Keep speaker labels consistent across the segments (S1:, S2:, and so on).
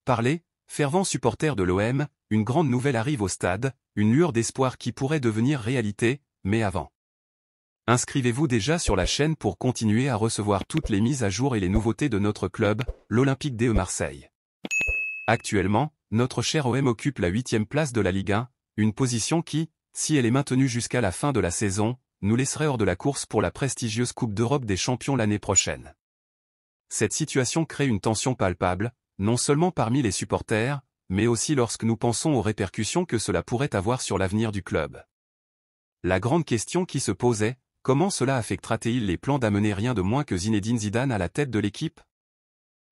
S1: Parlez, fervents supporters de l'OM, une grande nouvelle arrive au stade, une lueur d'espoir qui pourrait devenir réalité, mais avant. Inscrivez-vous déjà sur la chaîne pour continuer à recevoir toutes les mises à jour et les nouveautés de notre club, l'Olympique de Marseille. Actuellement, notre cher OM occupe la 8e place de la Ligue 1, une position qui, si elle est maintenue jusqu'à la fin de la saison, nous laisserait hors de la course pour la prestigieuse Coupe d'Europe des champions l'année prochaine. Cette situation crée une tension palpable, non seulement parmi les supporters, mais aussi lorsque nous pensons aux répercussions que cela pourrait avoir sur l'avenir du club. La grande question qui se posait, comment cela affectera-t-il les plans d'amener rien de moins que Zinedine Zidane à la tête de l'équipe?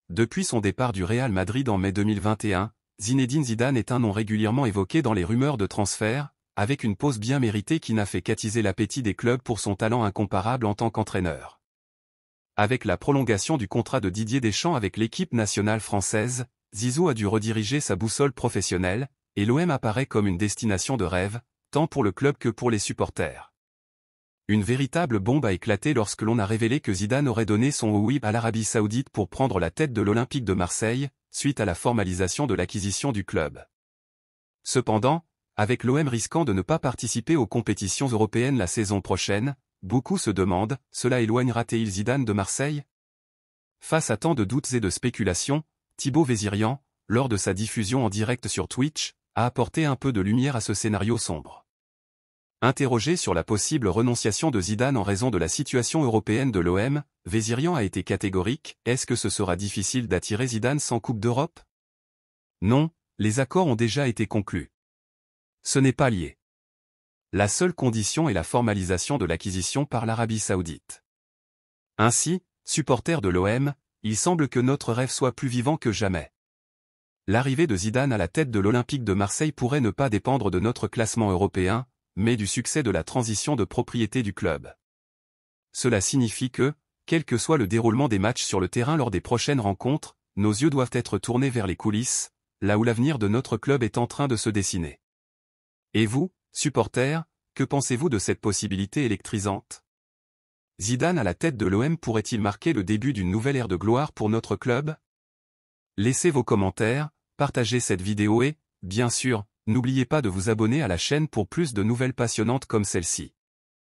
S1: Depuis son départ du Real Madrid en mai 2021, Zinedine Zidane est un nom régulièrement évoqué dans les rumeurs de transfert, avec une pause bien méritée qui n'a fait qu'attiser l'appétit des clubs pour son talent incomparable en tant qu'entraîneur. Avec la prolongation du contrat de Didier Deschamps avec l'équipe nationale française, Zizou a dû rediriger sa boussole professionnelle, et l'OM apparaît comme une destination de rêve, tant pour le club que pour les supporters. Une véritable bombe a éclaté lorsque l'on a révélé que Zidane aurait donné son oui à l'Arabie Saoudite pour prendre la tête de l'Olympique de Marseille, suite à la formalisation de l'acquisition du club. Cependant, avec l'OM risquant de ne pas participer aux compétitions européennes la saison prochaine, beaucoup se demandent, cela éloignera-t-il Zidane de Marseille? Face à tant de doutes et de spéculations, Thibaut Vézirian, lors de sa diffusion en direct sur Twitch, a apporté un peu de lumière à ce scénario sombre. Interrogé sur la possible renonciation de Zidane en raison de la situation européenne de l'OM, Vézirian a été catégorique, est-ce que ce sera difficile d'attirer Zidane sans Coupe d'Europe? Non, les accords ont déjà été conclus. Ce n'est pas lié. La seule condition est la formalisation de l'acquisition par l'Arabie Saoudite. Ainsi, supporters de l'OM, il semble que notre rêve soit plus vivant que jamais. L'arrivée de Zidane à la tête de l'Olympique de Marseille pourrait ne pas dépendre de notre classement européen, mais du succès de la transition de propriété du club. Cela signifie que, quel que soit le déroulement des matchs sur le terrain lors des prochaines rencontres, nos yeux doivent être tournés vers les coulisses, là où l'avenir de notre club est en train de se dessiner. Et vous, supporters, que pensez-vous de cette possibilité électrisante? Zidane à la tête de l'OM pourrait-il marquer le début d'une nouvelle ère de gloire pour notre club? Laissez vos commentaires, partagez cette vidéo et, bien sûr, n'oubliez pas de vous abonner à la chaîne pour plus de nouvelles passionnantes comme celle-ci.